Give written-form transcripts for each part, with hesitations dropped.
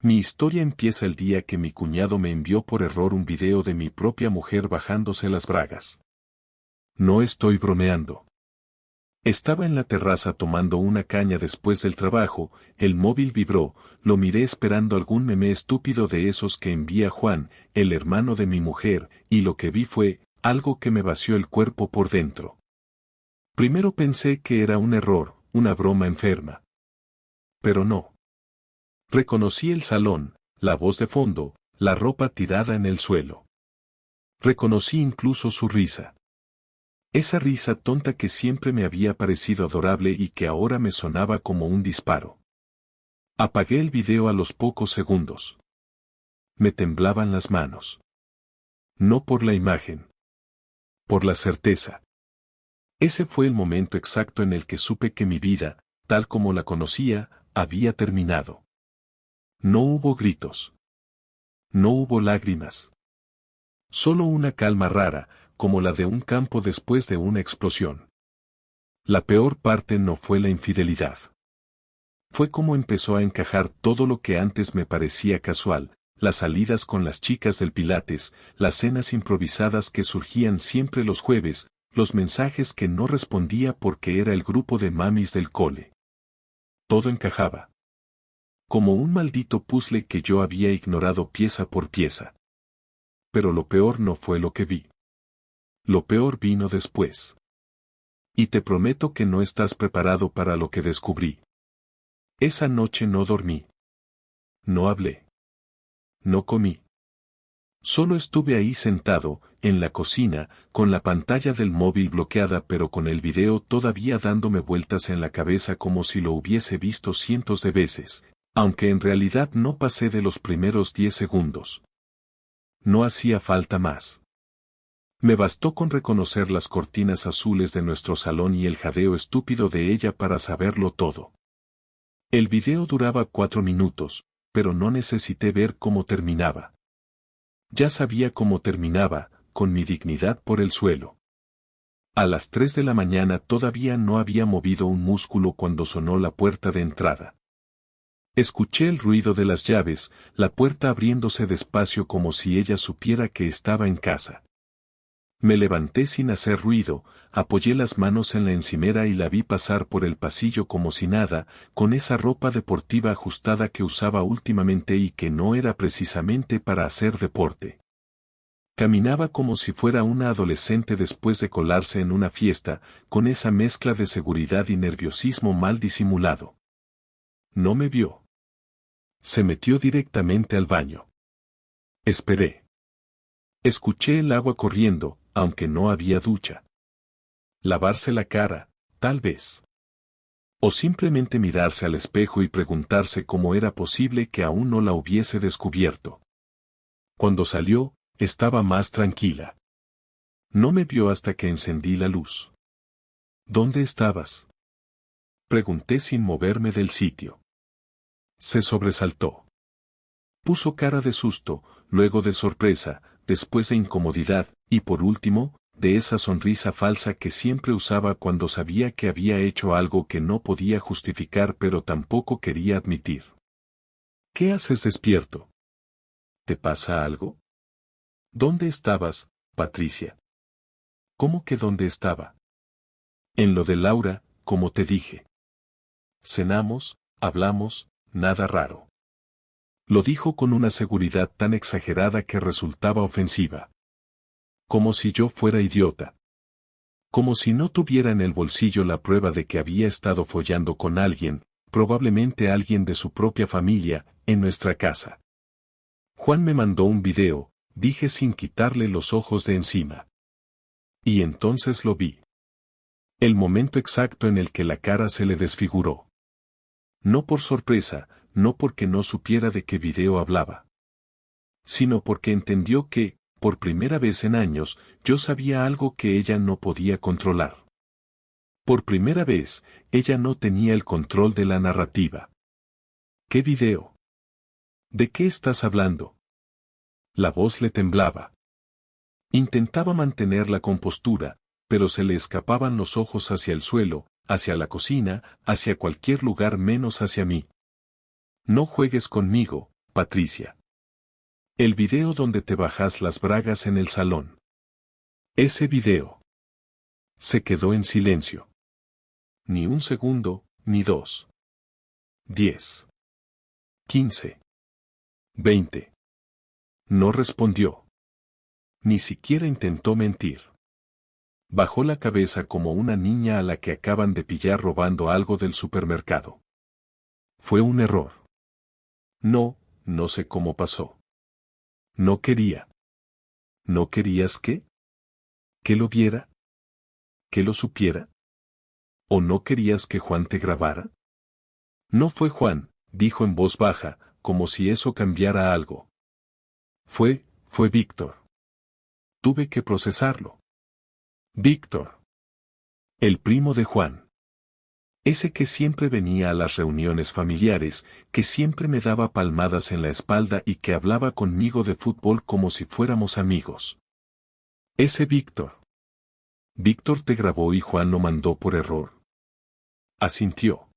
Mi historia empieza el día que mi cuñado me envió por error un video de mi propia mujer bajándose las bragas. No estoy bromeando. Estaba en la terraza tomando una caña después del trabajo, el móvil vibró, lo miré esperando algún meme estúpido de esos que envía Juan, el hermano de mi mujer, y lo que vi fue algo que me vació el cuerpo por dentro. Primero pensé que era un error, una broma enferma. Pero no. Reconocí el salón, la voz de fondo, la ropa tirada en el suelo. Reconocí incluso su risa. Esa risa tonta que siempre me había parecido adorable y que ahora me sonaba como un disparo. Apagué el video a los pocos segundos. Me temblaban las manos. No por la imagen. Por la certeza. Ese fue el momento exacto en el que supe que mi vida, tal como la conocía, había terminado. No hubo gritos. No hubo lágrimas. Solo una calma rara, como la de un campo después de una explosión. La peor parte no fue la infidelidad. Fue como empezó a encajar todo lo que antes me parecía casual, las salidas con las chicas del Pilates, las cenas improvisadas que surgían siempre los jueves, los mensajes que no respondía porque era el grupo de mamis del cole. Todo encajaba. Como un maldito puzzle que yo había ignorado pieza por pieza. Pero lo peor no fue lo que vi. Lo peor vino después. Y te prometo que no estás preparado para lo que descubrí. Esa noche no dormí. No hablé. No comí. Solo estuve ahí sentado, en la cocina, con la pantalla del móvil bloqueada pero con el video todavía dándome vueltas en la cabeza como si lo hubiese visto cientos de veces, aunque en realidad no pasé de los primeros 10 segundos. No hacía falta más. Me bastó con reconocer las cortinas azules de nuestro salón y el jadeo estúpido de ella para saberlo todo. El video duraba 4 minutos, pero no necesité ver cómo terminaba. Ya sabía cómo terminaba, con mi dignidad por el suelo. A las 3 de la mañana todavía no había movido un músculo cuando sonó la puerta de entrada. Escuché el ruido de las llaves, la puerta abriéndose despacio como si ella supiera que estaba en casa. Me levanté sin hacer ruido, apoyé las manos en la encimera y la vi pasar por el pasillo como si nada, con esa ropa deportiva ajustada que usaba últimamente y que no era precisamente para hacer deporte. Caminaba como si fuera una adolescente después de colarse en una fiesta, con esa mezcla de seguridad y nerviosismo mal disimulado. No me vio. Se metió directamente al baño. Esperé. Escuché el agua corriendo, aunque no había ducha. Lavarse la cara, tal vez. O simplemente mirarse al espejo y preguntarse cómo era posible que aún no la hubiese descubierto. Cuando salió, estaba más tranquila. No me vio hasta que encendí la luz. ¿Dónde estabas?, pregunté sin moverme del sitio. Se sobresaltó. Puso cara de susto, luego de sorpresa, después de incomodidad, y por último, de esa sonrisa falsa que siempre usaba cuando sabía que había hecho algo que no podía justificar pero tampoco quería admitir. ¿Qué haces despierto? ¿Te pasa algo? ¿Dónde estabas, Patricia? ¿Cómo que dónde estaba? En lo de Laura, como te dije. Cenamos, hablamos, nada raro. Lo dijo con una seguridad tan exagerada que resultaba ofensiva. Como si yo fuera idiota. Como si no tuviera en el bolsillo la prueba de que había estado follando con alguien, probablemente alguien de su propia familia, en nuestra casa. Juan me mandó un video, dije sin quitarle los ojos de encima. Y entonces lo vi. El momento exacto en el que la cara se le desfiguró. No por sorpresa, no porque no supiera de qué video hablaba, sino porque entendió que, por primera vez en años, yo sabía algo que ella no podía controlar. Por primera vez, ella no tenía el control de la narrativa. ¿Qué video? ¿De qué estás hablando? La voz le temblaba. Intentaba mantener la compostura, pero se le escapaban los ojos hacia el suelo, hacia la cocina, hacia cualquier lugar menos hacia mí. No juegues conmigo, Patricia. El video donde te bajas las bragas en el salón. Ese video. Se quedó en silencio. Ni un segundo, ni dos. 10. 15. 20. No respondió. Ni siquiera intentó mentir. Bajó la cabeza como una niña a la que acaban de pillar robando algo del supermercado. Fue un error. No sé cómo pasó. No quería. ¿No querías qué? ¿Que lo viera? ¿Que lo supiera? ¿O no querías que Juan te grabara? No fue Juan, dijo en voz baja, como si eso cambiara algo. Fue Víctor. Tuve que procesarlo. Víctor. El primo de Juan. Ese que siempre venía a las reuniones familiares, que siempre me daba palmadas en la espalda y que hablaba conmigo de fútbol como si fuéramos amigos. Ese Víctor. Víctor te grabó y Juan lo mandó por error. Asintió.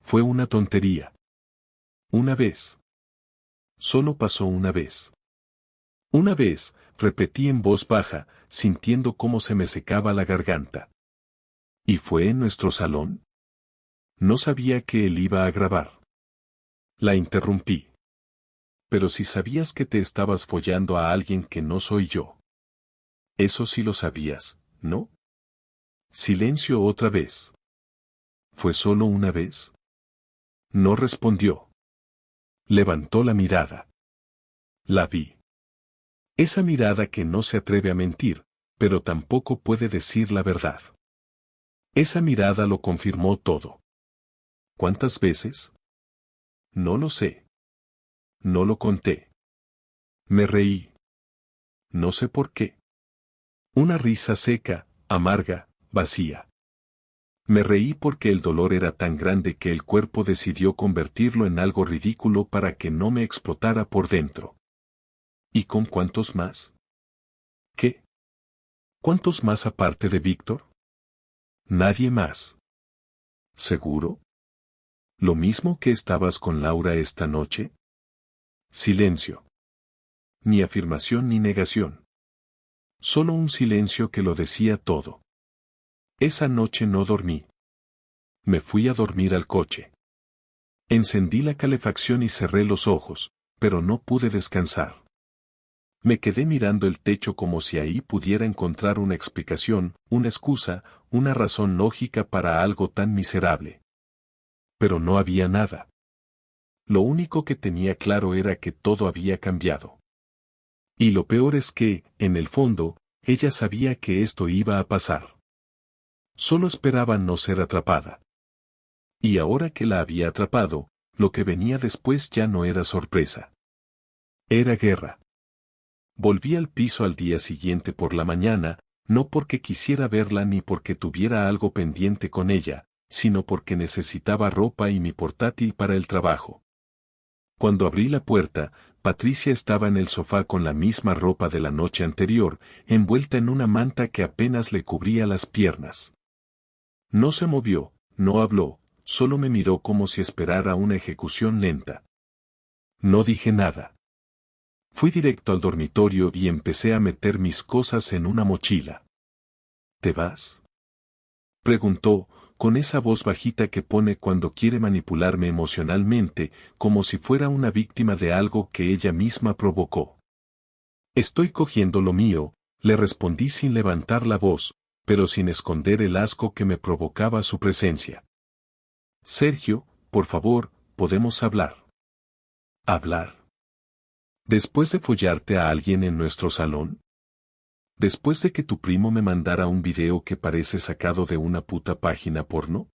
Fue una tontería. Una vez. Solo pasó una vez. Una vez, repetí en voz baja, sintiendo cómo se me secaba la garganta. ¿Y fue en nuestro salón? No sabía que él iba a grabar. La interrumpí. Pero si sabías que te estabas follando a alguien que no soy yo. Eso sí lo sabías, ¿no? Silencio otra vez. ¿Fue solo una vez? No respondió. Levantó la mirada. La vi. Esa mirada que no se atreve a mentir, pero tampoco puede decir la verdad. Esa mirada lo confirmó todo. ¿Cuántas veces? No lo sé. No lo conté. Me reí. No sé por qué. Una risa seca, amarga, vacía. Me reí porque el dolor era tan grande que el cuerpo decidió convertirlo en algo ridículo para que no me explotara por dentro. ¿Y con cuántos más? ¿Qué? ¿Cuántos más aparte de Víctor? Nadie más. ¿Seguro? ¿Lo mismo que estabas con Laura esta noche? Silencio. Ni afirmación ni negación. Solo un silencio que lo decía todo. Esa noche no dormí. Me fui a dormir al coche. Encendí la calefacción y cerré los ojos, pero no pude descansar. Me quedé mirando el techo como si ahí pudiera encontrar una explicación, una excusa, una razón lógica para algo tan miserable. Pero no había nada. Lo único que tenía claro era que todo había cambiado. Y lo peor es que, en el fondo, ella sabía que esto iba a pasar. Solo esperaba no ser atrapada. Y ahora que la había atrapado, lo que venía después ya no era sorpresa. Era guerra. Volví al piso al día siguiente por la mañana, no porque quisiera verla ni porque tuviera algo pendiente con ella, sino porque necesitaba ropa y mi portátil para el trabajo. Cuando abrí la puerta, Patricia estaba en el sofá con la misma ropa de la noche anterior, envuelta en una manta que apenas le cubría las piernas. No se movió, no habló, solo me miró como si esperara una ejecución lenta. No dije nada. Fui directo al dormitorio y empecé a meter mis cosas en una mochila. ¿Te vas?, preguntó, con esa voz bajita que pone cuando quiere manipularme emocionalmente, como si fuera una víctima de algo que ella misma provocó. Estoy cogiendo lo mío, le respondí sin levantar la voz, pero sin esconder el asco que me provocaba su presencia. Sergio, por favor, ¿podemos hablar? ¿Hablar? ¿Después de follarte a alguien en nuestro salón? ¿Después de que tu primo me mandara un video que parece sacado de una puta página porno?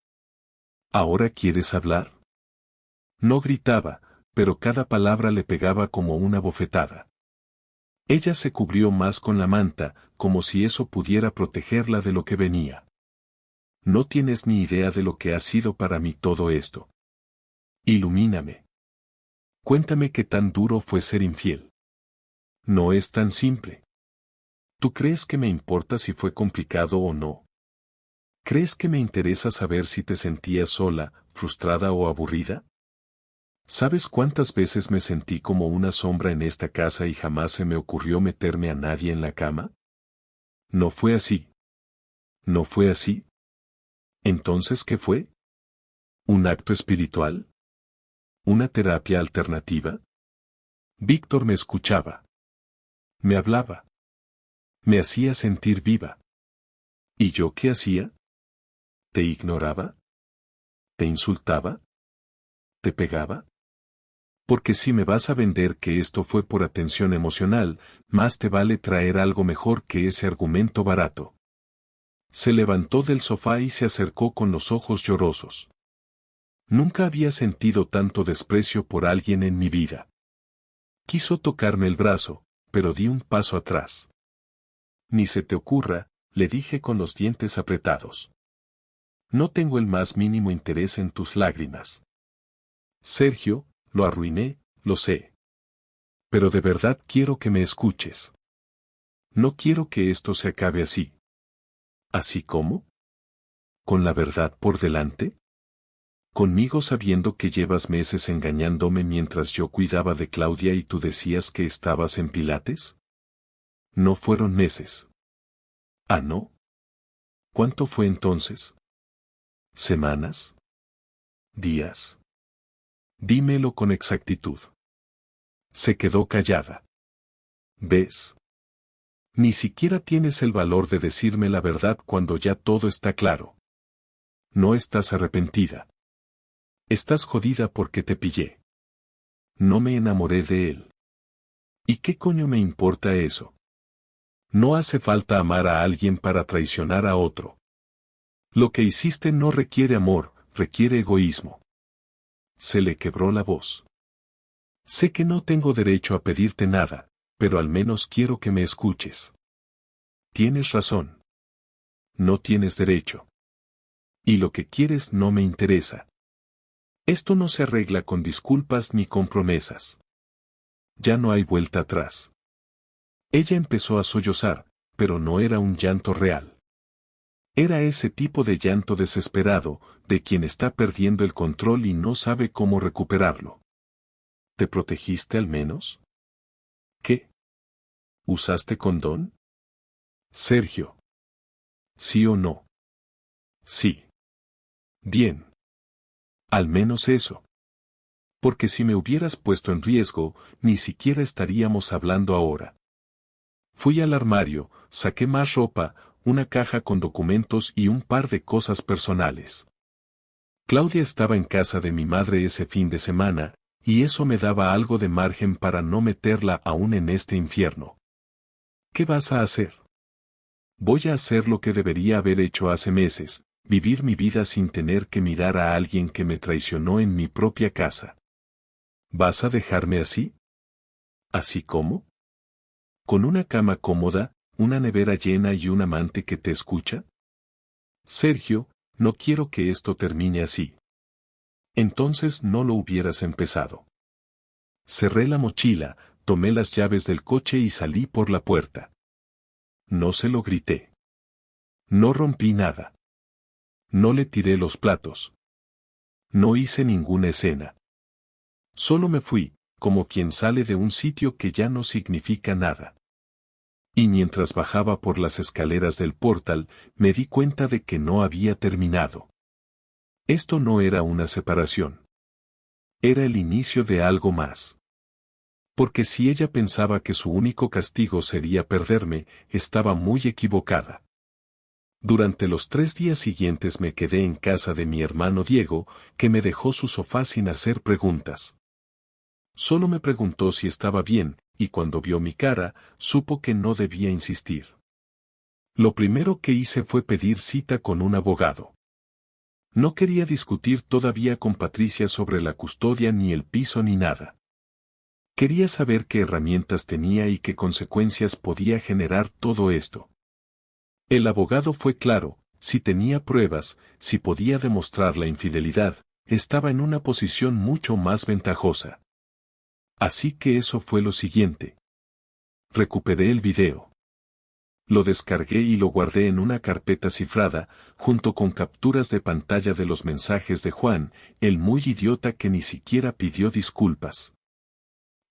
¿Ahora quieres hablar? No gritaba, pero cada palabra le pegaba como una bofetada. Ella se cubrió más con la manta, como si eso pudiera protegerla de lo que venía. No tienes ni idea de lo que ha sido para mí todo esto. Ilumíname. Cuéntame qué tan duro fue ser infiel. No es tan simple. ¿Tú crees que me importa si fue complicado o no? ¿Crees que me interesa saber si te sentías sola, frustrada o aburrida? ¿Sabes cuántas veces me sentí como una sombra en esta casa y jamás se me ocurrió meterme a nadie en la cama? No fue así. ¿No fue así? ¿Entonces qué fue? ¿Un acto espiritual? ¿Una terapia alternativa? Víctor me escuchaba. Me hablaba. Me hacía sentir viva. ¿Y yo qué hacía? ¿Te ignoraba? ¿Te insultaba? ¿Te pegaba? Porque si me vas a vender que esto fue por atención emocional, más te vale traer algo mejor que ese argumento barato. Se levantó del sofá y se acercó con los ojos llorosos. Nunca había sentido tanto desprecio por alguien en mi vida. Quiso tocarme el brazo, pero di un paso atrás. Ni se te ocurra, le dije con los dientes apretados. No tengo el más mínimo interés en tus lágrimas. Sergio, lo arruiné, lo sé. Pero de verdad quiero que me escuches. No quiero que esto se acabe así. ¿Así cómo? ¿Con la verdad por delante? ¿Conmigo sabiendo que llevas meses engañándome mientras yo cuidaba de Claudia y tú decías que estabas en Pilates? No fueron meses. ¿Ah, no? ¿Cuánto fue entonces? ¿Semanas? ¿Días? Dímelo con exactitud. Se quedó callada. ¿Ves? Ni siquiera tienes el valor de decirme la verdad cuando ya todo está claro. No estás arrepentida. Estás jodida porque te pillé. No me enamoré de él. ¿Y qué coño me importa eso? No hace falta amar a alguien para traicionar a otro. Lo que hiciste no requiere amor, requiere egoísmo. Se le quebró la voz. Sé que no tengo derecho a pedirte nada, pero al menos quiero que me escuches. Tienes razón. No tienes derecho. Y lo que quieres no me interesa. Esto no se arregla con disculpas ni con promesas. Ya no hay vuelta atrás. Ella empezó a sollozar, pero no era un llanto real. Era ese tipo de llanto desesperado, de quien está perdiendo el control y no sabe cómo recuperarlo. ¿Te protegiste al menos? ¿Qué? ¿Usaste condón? Sergio. ¿Sí o no? Sí. Bien. Al menos eso. Porque si me hubieras puesto en riesgo, ni siquiera estaríamos hablando ahora. Fui al armario, saqué más ropa, una caja con documentos y un par de cosas personales. Claudia estaba en casa de mi madre ese fin de semana, y eso me daba algo de margen para no meterla aún en este infierno. ¿Qué vas a hacer? Voy a hacer lo que debería haber hecho hace meses, vivir mi vida sin tener que mirar a alguien que me traicionó en mi propia casa. ¿Vas a dejarme así? ¿Así cómo? ¿Con una cama cómoda, una nevera llena y un amante que te escucha? Sergio, no quiero que esto termine así. Entonces no lo hubieras empezado. Cerré la mochila, tomé las llaves del coche y salí por la puerta. No se lo grité. No rompí nada. No le tiré los platos. No hice ninguna escena. Solo me fui, como quien sale de un sitio que ya no significa nada. Y mientras bajaba por las escaleras del portal, me di cuenta de que no había terminado. Esto no era una separación. Era el inicio de algo más. Porque si ella pensaba que su único castigo sería perderme, estaba muy equivocada. Durante los 3 días siguientes me quedé en casa de mi hermano Diego, que me dejó su sofá sin hacer preguntas. Solo me preguntó si estaba bien, y cuando vio mi cara, supo que no debía insistir. Lo primero que hice fue pedir cita con un abogado. No quería discutir todavía con Patricia sobre la custodia ni el piso ni nada. Quería saber qué herramientas tenía y qué consecuencias podía generar todo esto. El abogado fue claro, si tenía pruebas, si podía demostrar la infidelidad, estaba en una posición mucho más ventajosa. Así que eso fue lo siguiente. Recuperé el video. Lo descargué y lo guardé en una carpeta cifrada, junto con capturas de pantalla de los mensajes de Juan, el muy idiota que ni siquiera pidió disculpas.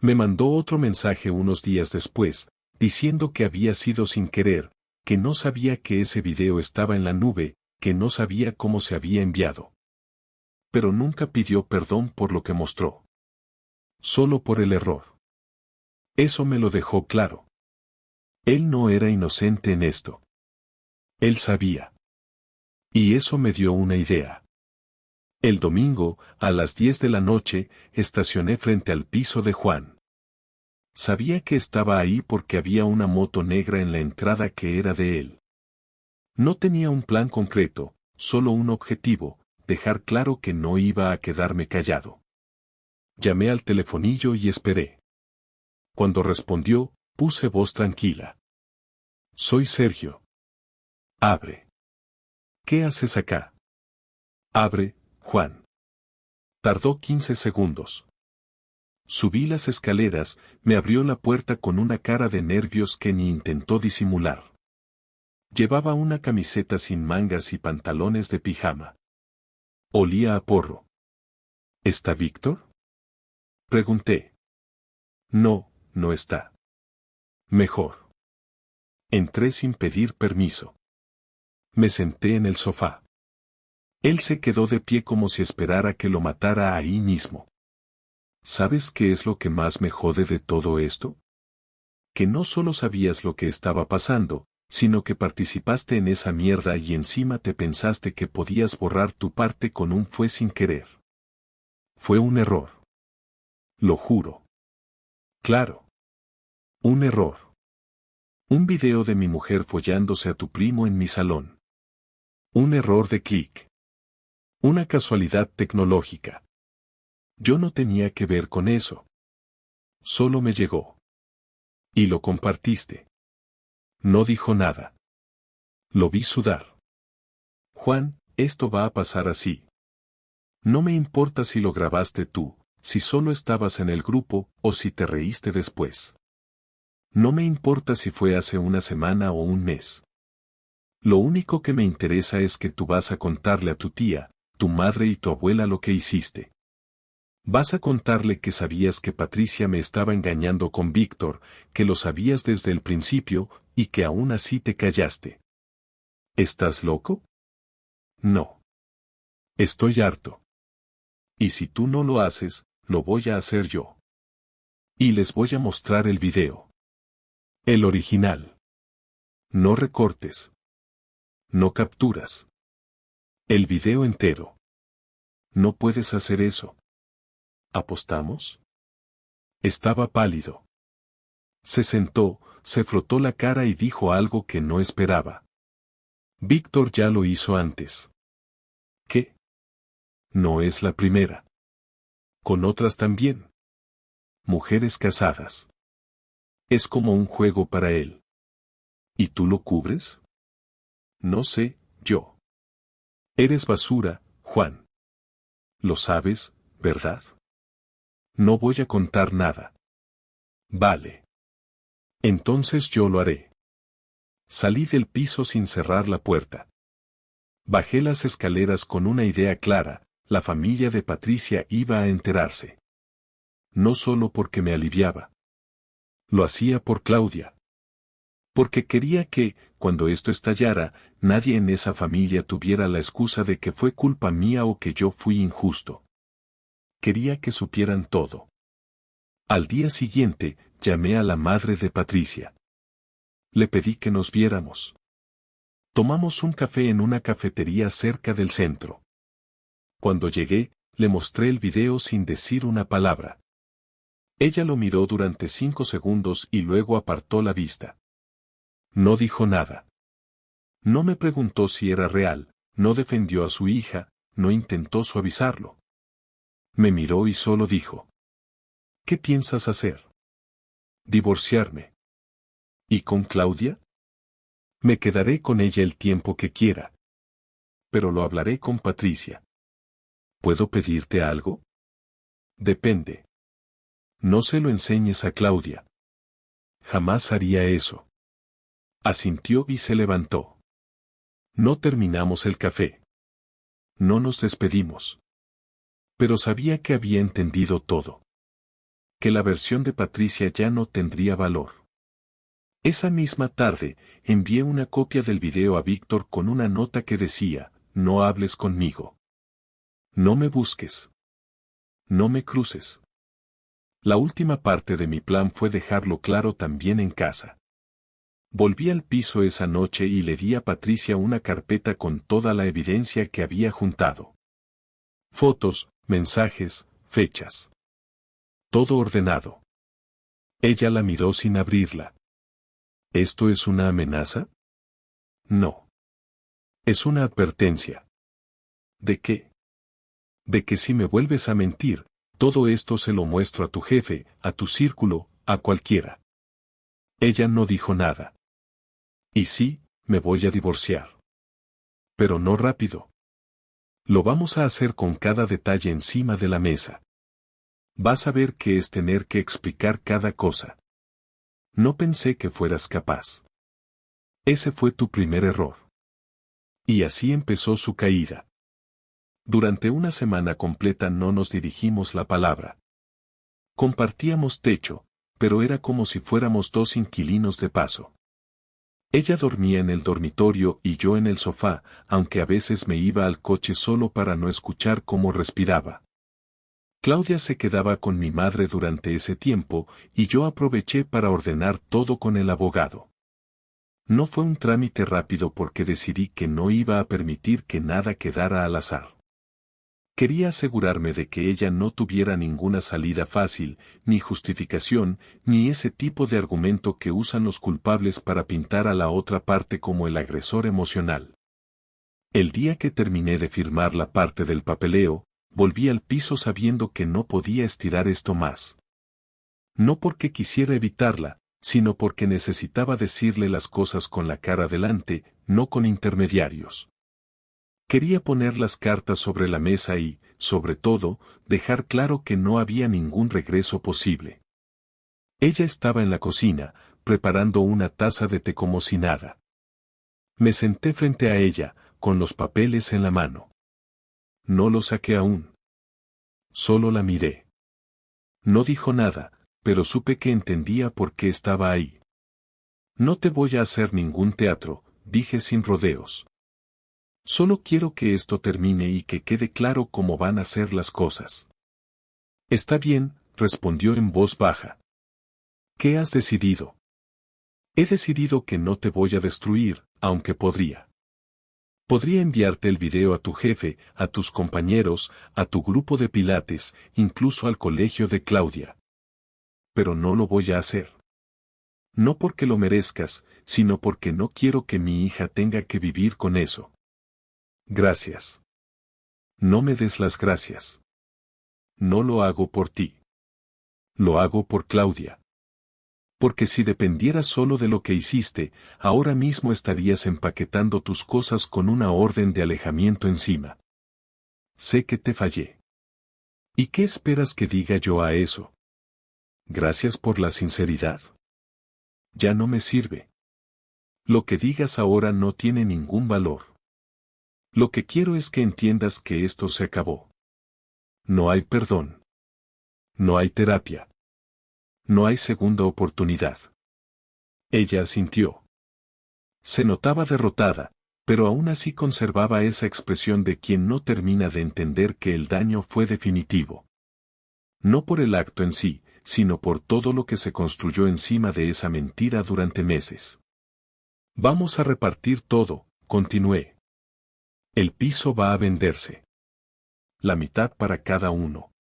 Me mandó otro mensaje unos días después, diciendo que había sido sin querer, que no sabía que ese video estaba en la nube, que no sabía cómo se había enviado. Pero nunca pidió perdón por lo que mostró. Solo por el error. Eso me lo dejó claro. Él no era inocente en esto. Él sabía. Y eso me dio una idea. El domingo, a las 10 de la noche, estacioné frente al piso de Juan. Sabía que estaba ahí porque había una moto negra en la entrada que era de él. No tenía un plan concreto, solo un objetivo, dejar claro que no iba a quedarme callado. Llamé al telefonillo y esperé. Cuando respondió, puse voz tranquila. Soy Sergio. Abre. ¿Qué haces acá? Abre, Juan. Tardó 15 segundos. Subí las escaleras, me abrió la puerta con una cara de nervios que ni intentó disimular. Llevaba una camiseta sin mangas y pantalones de pijama. Olía a porro. ¿Está Víctor? Pregunté. No, no está. Mejor. Entré sin pedir permiso. Me senté en el sofá. Él se quedó de pie como si esperara que lo matara ahí mismo. ¿Sabes qué es lo que más me jode de todo esto? Que no solo sabías lo que estaba pasando, sino que participaste en esa mierda y encima te pensaste que podías borrar tu parte con un fue sin querer. Fue un error. Lo juro. Claro. Un error. Un video de mi mujer follándose a tu primo en mi salón. Un error de clic. Una casualidad tecnológica. Yo no tenía que ver con eso. Solo me llegó. Y lo compartiste. No dijo nada. Lo vi sudar. Juan, esto va a pasar así. No me importa si lo grabaste tú, si solo estabas en el grupo o si te reíste después. No me importa si fue hace una semana o un mes. Lo único que me interesa es que tú vas a contarle a tu tía, tu madre y tu abuela lo que hiciste. Vas a contarle que sabías que Patricia me estaba engañando con Víctor, que lo sabías desde el principio, y que aún así te callaste. ¿Estás loco? No. Estoy harto. Y si tú no lo haces, lo voy a hacer yo. Y les voy a mostrar el video. El original. No recortes. No capturas. El video entero. No puedes hacer eso. ¿Apostamos? Estaba pálido. Se sentó, se frotó la cara y dijo algo que no esperaba. Víctor ya lo hizo antes. ¿Qué? No es la primera. Con otras también. Mujeres casadas. Es como un juego para él. ¿Y tú lo cubres? No sé, yo. Eres basura, Juan. Lo sabes, ¿verdad? No voy a contar nada. Vale. Entonces yo lo haré. Salí del piso sin cerrar la puerta. Bajé las escaleras con una idea clara, la familia de Patricia iba a enterarse. No solo porque me aliviaba. Lo hacía por Claudia. Porque quería que, cuando esto estallara, nadie en esa familia tuviera la excusa de que fue culpa mía o que yo fui injusto. Quería que supieran todo. Al día siguiente, llamé a la madre de Patricia. Le pedí que nos viéramos. Tomamos un café en una cafetería cerca del centro. Cuando llegué, le mostré el video sin decir una palabra. Ella lo miró durante 5 segundos y luego apartó la vista. No dijo nada. No me preguntó si era real, no defendió a su hija, no intentó suavizarlo. Me miró y solo dijo: ¿Qué piensas hacer? Divorciarme. ¿Y con Claudia? Me quedaré con ella el tiempo que quiera. Pero lo hablaré con Patricia. ¿Puedo pedirte algo? Depende. No se lo enseñes a Claudia. Jamás haría eso. Asintió y se levantó. No terminamos el café. No nos despedimos. Pero sabía que había entendido todo. Que la versión de Patricia ya no tendría valor. Esa misma tarde, envié una copia del video a Víctor con una nota que decía, no hables conmigo. No me busques. No me cruces. La última parte de mi plan fue dejarlo claro también en casa. Volví al piso esa noche y le di a Patricia una carpeta con toda la evidencia que había juntado. Fotos, mensajes, fechas. Todo ordenado. Ella la miró sin abrirla. ¿Esto es una amenaza? No. Es una advertencia. ¿De qué? De que si me vuelves a mentir, todo esto se lo muestro a tu jefe, a tu círculo, a cualquiera. Ella no dijo nada. Y sí, me voy a divorciar. Pero no rápido. Lo vamos a hacer con cada detalle encima de la mesa. Vas a ver qué es tener que explicar cada cosa. No pensé que fueras capaz. Ese fue tu primer error. Y así empezó su caída. Durante una semana completa no nos dirigimos la palabra. Compartíamos techo, pero era como si fuéramos dos inquilinos de paso. Ella dormía en el dormitorio y yo en el sofá, aunque a veces me iba al coche solo para no escuchar cómo respiraba. Claudia se quedaba con mi madre durante ese tiempo, y yo aproveché para ordenar todo con el abogado. No fue un trámite rápido porque decidí que no iba a permitir que nada quedara al azar. Quería asegurarme de que ella no tuviera ninguna salida fácil, ni justificación, ni ese tipo de argumento que usan los culpables para pintar a la otra parte como el agresor emocional. El día que terminé de firmar la parte del papeleo, volví al piso sabiendo que no podía estirar esto más. No porque quisiera evitarla, sino porque necesitaba decirle las cosas con la cara delante, no con intermediarios. Quería poner las cartas sobre la mesa y, sobre todo, dejar claro que no había ningún regreso posible. Ella estaba en la cocina, preparando una taza de té como si nada. Me senté frente a ella, con los papeles en la mano. No los saqué aún. Solo la miré. No dijo nada, pero supe que entendía por qué estaba ahí. No te voy a hacer ningún teatro, dije sin rodeos. Solo quiero que esto termine y que quede claro cómo van a ser las cosas. Está bien, respondió en voz baja. ¿Qué has decidido? He decidido que no te voy a destruir, aunque podría. Podría enviarte el video a tu jefe, a tus compañeros, a tu grupo de pilates, incluso al colegio de Claudia. Pero no lo voy a hacer. No porque lo merezcas, sino porque no quiero que mi hija tenga que vivir con eso. Gracias. No me des las gracias. No lo hago por ti. Lo hago por Claudia. Porque si dependiera solo de lo que hiciste, ahora mismo estarías empaquetando tus cosas con una orden de alejamiento encima. Sé que te fallé. ¿Y qué esperas que diga yo a eso? Gracias por la sinceridad. Ya no me sirve. Lo que digas ahora no tiene ningún valor. Lo que quiero es que entiendas que esto se acabó. No hay perdón. No hay terapia. No hay segunda oportunidad. Ella asintió. Se notaba derrotada, pero aún así conservaba esa expresión de quien no termina de entender que el daño fue definitivo. No por el acto en sí, sino por todo lo que se construyó encima de esa mentira durante meses. Vamos a repartir todo, continué. El piso va a venderse. La mitad para cada uno.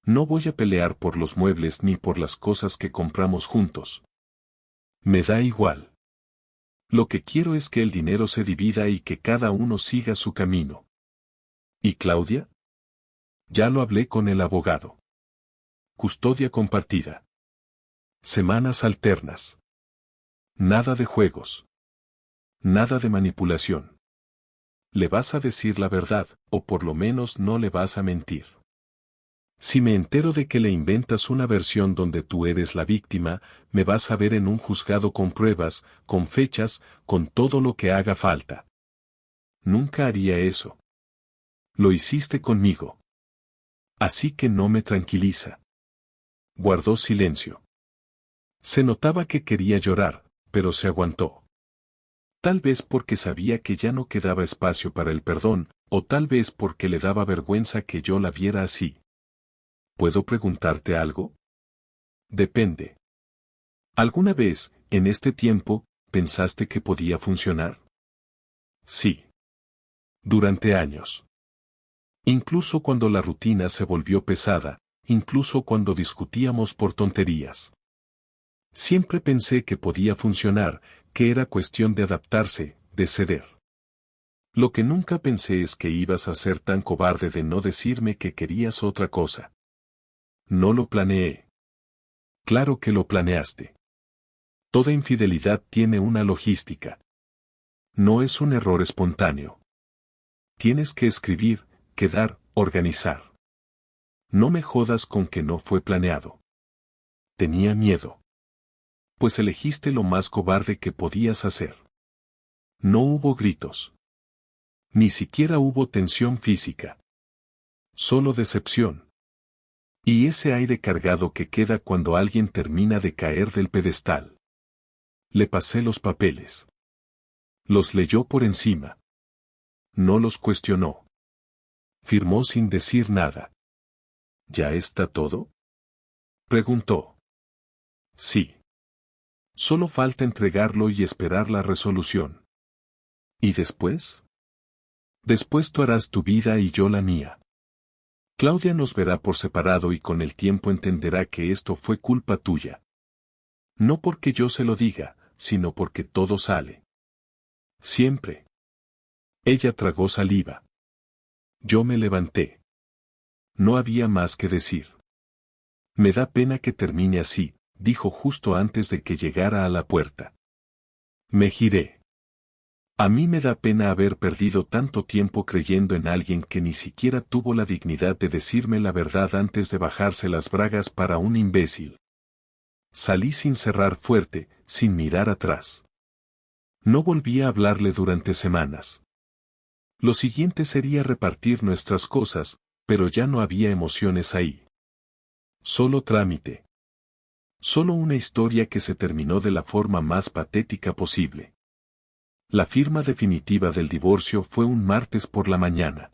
No voy a pelear por los muebles ni por las cosas que compramos juntos. Me da igual. Lo que quiero es que el dinero se divida y que cada uno siga su camino. ¿Y Claudia? Ya lo hablé con el abogado. Custodia compartida. Semanas alternas. Nada de juegos. Nada de manipulación. Le vas a decir la verdad, o por lo menos no le vas a mentir. Si me entero de que le inventas una versión donde tú eres la víctima, me vas a ver en un juzgado con pruebas, con fechas, con todo lo que haga falta. Nunca haría eso. Lo hiciste conmigo. Así que no me tranquiliza. Guardó silencio. Se notaba que quería llorar, pero se aguantó. Tal vez porque sabía que ya no quedaba espacio para el perdón, o tal vez porque le daba vergüenza que yo la viera así. ¿Puedo preguntarte algo? Depende. ¿Alguna vez, en este tiempo, pensaste que podía funcionar? Sí. Durante años. Incluso cuando la rutina se volvió pesada, incluso cuando discutíamos por tonterías. Siempre pensé que podía funcionar, que era cuestión de adaptarse, de ceder. Lo que nunca pensé es que ibas a ser tan cobarde de no decirme que querías otra cosa. No lo planeé. Claro que lo planeaste. Toda infidelidad tiene una logística. No es un error espontáneo. Tienes que escribir, quedar, organizar. No me jodas con que no fue planeado. Tenía miedo. Pues elegiste lo más cobarde que podías hacer. No hubo gritos. Ni siquiera hubo tensión física. Solo decepción. Y ese aire cargado que queda cuando alguien termina de caer del pedestal. Le pasé los papeles. Los leyó por encima. No los cuestionó. Firmó sin decir nada. ¿Ya está todo? Preguntó. Sí. Solo falta entregarlo y esperar la resolución. ¿Y después? Después tú harás tu vida y yo la mía. Claudia nos verá por separado y con el tiempo entenderá que esto fue culpa tuya. No porque yo se lo diga, sino porque todo sale. Siempre. Ella tragó saliva. Yo me levanté. No había más que decir. Me da pena que termine así, dijo justo antes de que llegara a la puerta. Me giré. A mí me da pena haber perdido tanto tiempo creyendo en alguien que ni siquiera tuvo la dignidad de decirme la verdad antes de bajarse las bragas para un imbécil. Salí sin cerrar fuerte, sin mirar atrás. No volví a hablarle durante semanas. Lo siguiente sería repartir nuestras cosas, pero ya no había emociones ahí. Solo trámite. Solo una historia que se terminó de la forma más patética posible. La firma definitiva del divorcio fue un martes por la mañana.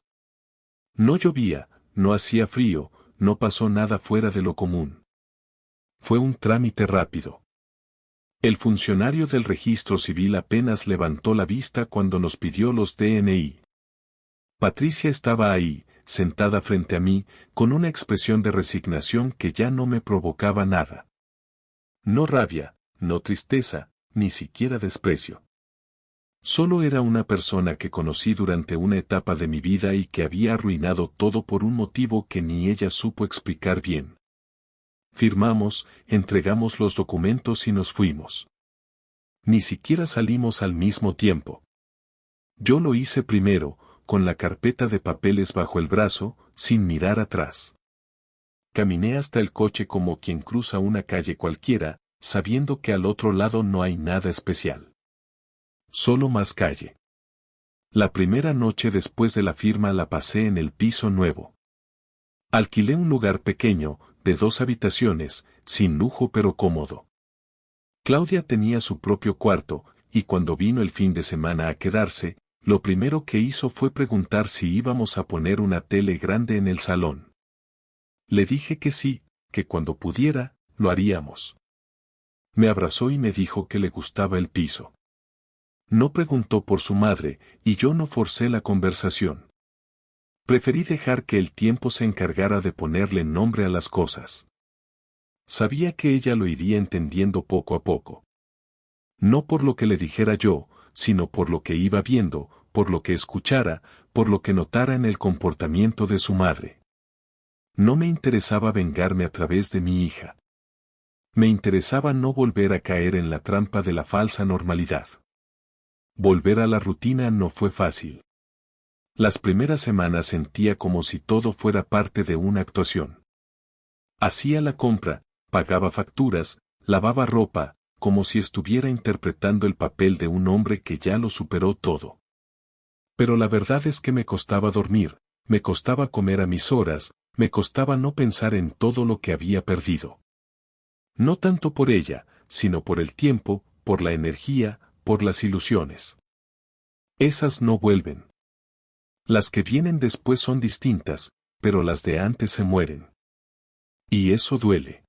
No llovía, no hacía frío, no pasó nada fuera de lo común. Fue un trámite rápido. El funcionario del registro civil apenas levantó la vista cuando nos pidió los DNI. Patricia estaba ahí, sentada frente a mí, con una expresión de resignación que ya no me provocaba nada. No rabia, no tristeza, ni siquiera desprecio. Solo era una persona que conocí durante una etapa de mi vida y que había arruinado todo por un motivo que ni ella supo explicar bien. Firmamos, entregamos los documentos y nos fuimos. Ni siquiera salimos al mismo tiempo. Yo lo hice primero, con la carpeta de papeles bajo el brazo, sin mirar atrás. Caminé hasta el coche como quien cruza una calle cualquiera, sabiendo que al otro lado no hay nada especial. Solo más calle. La primera noche después de la firma la pasé en el piso nuevo. Alquilé un lugar pequeño, de 2 habitaciones, sin lujo pero cómodo. Claudia tenía su propio cuarto, y cuando vino el fin de semana a quedarse, lo primero que hizo fue preguntar si íbamos a poner una tele grande en el salón. Le dije que sí, que cuando pudiera, lo haríamos. Me abrazó y me dijo que le gustaba el piso. No preguntó por su madre, y yo no forcé la conversación. Preferí dejar que el tiempo se encargara de ponerle nombre a las cosas. Sabía que ella lo iría entendiendo poco a poco. No por lo que le dijera yo, sino por lo que iba viendo, por lo que escuchara, por lo que notara en el comportamiento de su madre. No me interesaba vengarme a través de mi hija. Me interesaba no volver a caer en la trampa de la falsa normalidad. Volver a la rutina no fue fácil. Las primeras semanas sentía como si todo fuera parte de una actuación. Hacía la compra, pagaba facturas, lavaba ropa, como si estuviera interpretando el papel de un hombre que ya lo superó todo. Pero la verdad es que me costaba dormir, me costaba comer a mis horas, me costaba no pensar en todo lo que había perdido. No tanto por ella, sino por el tiempo, por la energía, por las ilusiones. Esas no vuelven. Las que vienen después son distintas, pero las de antes se mueren. Y eso duele.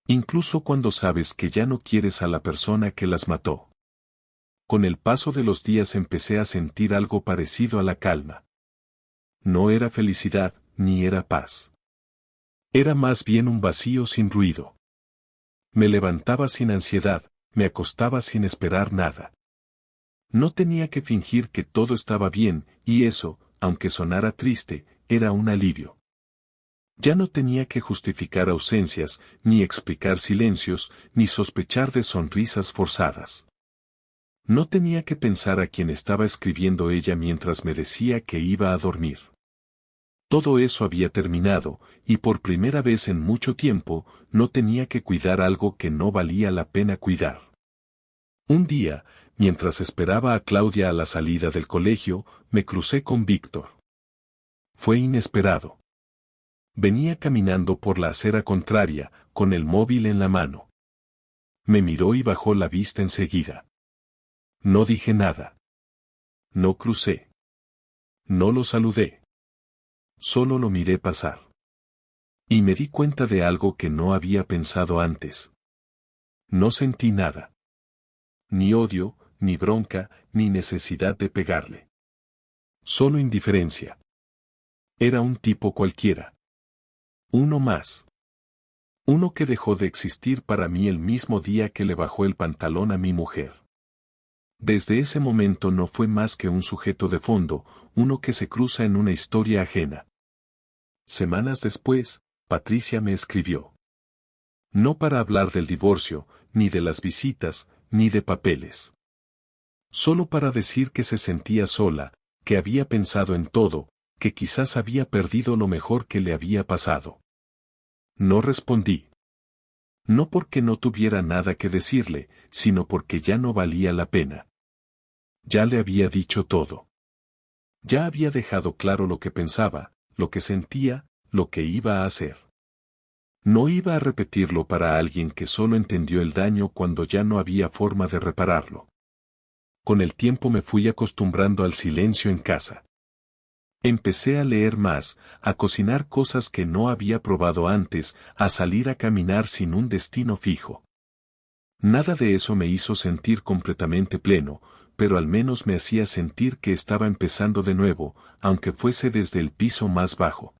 Incluso cuando sabes que ya no quieres a la persona que las mató. Con el paso de los días empecé a sentir algo parecido a la calma. No era felicidad, ni era paz. Era más bien un vacío sin ruido. Me levantaba sin ansiedad, me acostaba sin esperar nada. No tenía que fingir que todo estaba bien, y eso, aunque sonara triste, era un alivio. Ya no tenía que justificar ausencias, ni explicar silencios, ni sospechar de sonrisas forzadas. No tenía que pensar a quién estaba escribiendo ella mientras me decía que iba a dormir. Todo eso había terminado, y por primera vez en mucho tiempo, no tenía que cuidar algo que no valía la pena cuidar. Un día, mientras esperaba a Claudia a la salida del colegio, me crucé con Víctor. Fue inesperado. Venía caminando por la acera contraria, con el móvil en la mano. Me miró y bajó la vista enseguida. No dije nada. No crucé. No lo saludé. Solo lo miré pasar. Y me di cuenta de algo que no había pensado antes. No sentí nada. Ni odio, ni bronca, ni necesidad de pegarle. Solo indiferencia. Era un tipo cualquiera. Uno más. Uno que dejó de existir para mí el mismo día que le bajó el pantalón a mi mujer. Desde ese momento no fue más que un sujeto de fondo, uno que se cruza en una historia ajena. Semanas después, Patricia me escribió. No para hablar del divorcio, ni de las visitas, ni de papeles. Solo para decir que se sentía sola, que había pensado en todo, que quizás había perdido lo mejor que le había pasado. No respondí. No porque no tuviera nada que decirle, sino porque ya no valía la pena. Ya le había dicho todo. Ya había dejado claro lo que pensaba, lo que sentía, lo que iba a hacer. No iba a repetirlo para alguien que solo entendió el daño cuando ya no había forma de repararlo. Con el tiempo me fui acostumbrando al silencio en casa. Empecé a leer más, a cocinar cosas que no había probado antes, a salir a caminar sin un destino fijo. Nada de eso me hizo sentir completamente pleno, pero al menos me hacía sentir que estaba empezando de nuevo, aunque fuese desde el piso más bajo.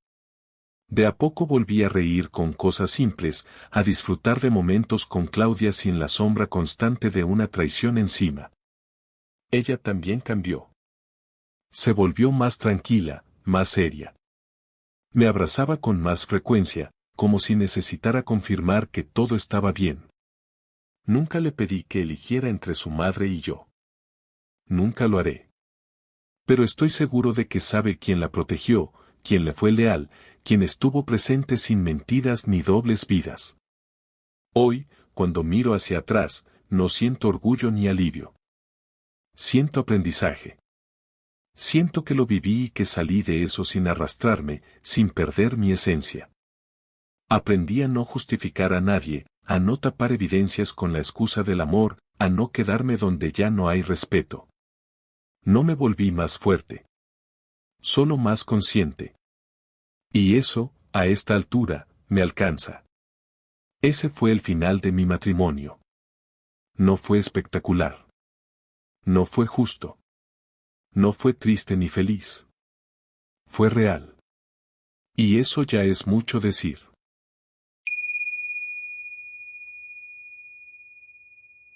De a poco volví a reír con cosas simples, a disfrutar de momentos con Claudia sin la sombra constante de una traición encima. Ella también cambió. Se volvió más tranquila, más seria. Me abrazaba con más frecuencia, como si necesitara confirmar que todo estaba bien. Nunca le pedí que eligiera entre su madre y yo. Nunca lo haré. Pero estoy seguro de que sabe quién la protegió, quién le fue leal, quién estuvo presente sin mentiras ni dobles vidas. Hoy, cuando miro hacia atrás, no siento orgullo ni alivio. Siento aprendizaje. Siento que lo viví y que salí de eso sin arrastrarme, sin perder mi esencia. Aprendí a no justificar a nadie, a no tapar evidencias con la excusa del amor, a no quedarme donde ya no hay respeto. No me volví más fuerte. Solo más consciente. Y eso, a esta altura, me alcanza. Ese fue el final de mi matrimonio. No fue espectacular. No fue justo. No fue triste ni feliz. Fue real. Y eso ya es mucho decir.